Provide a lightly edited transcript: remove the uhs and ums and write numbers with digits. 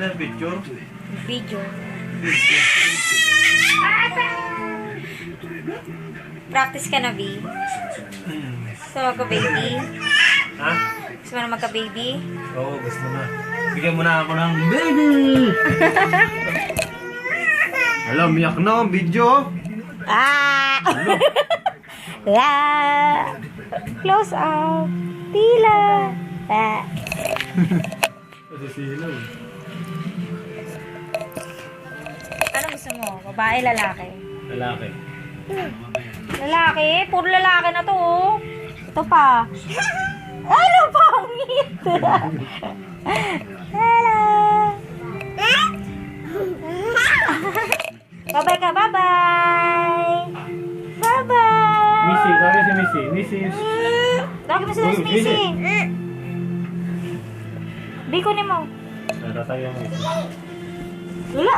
na picture? Video. Practice ka na, B? Gusto mo magka-baby? Ha? Gusto mo na magka-baby? Oo, gusto na. Bigyan mo na ako ng baby! Alam, miyak na ang video. Ah! La! Close up! Tila! Ah! Kasi silaw. Ano gusto mo? Babae, lalaki? Lalaki. Lalaki? Puro lalaki na to, oh. Ito pa. Ano, pangit? Hello! Bye-bye ka, bye-bye! Bye-bye! Missy, kami si Missy. Missy. Lagi mo sila si Missy. Di ko ni mo. Natatay ang Missy. Wala.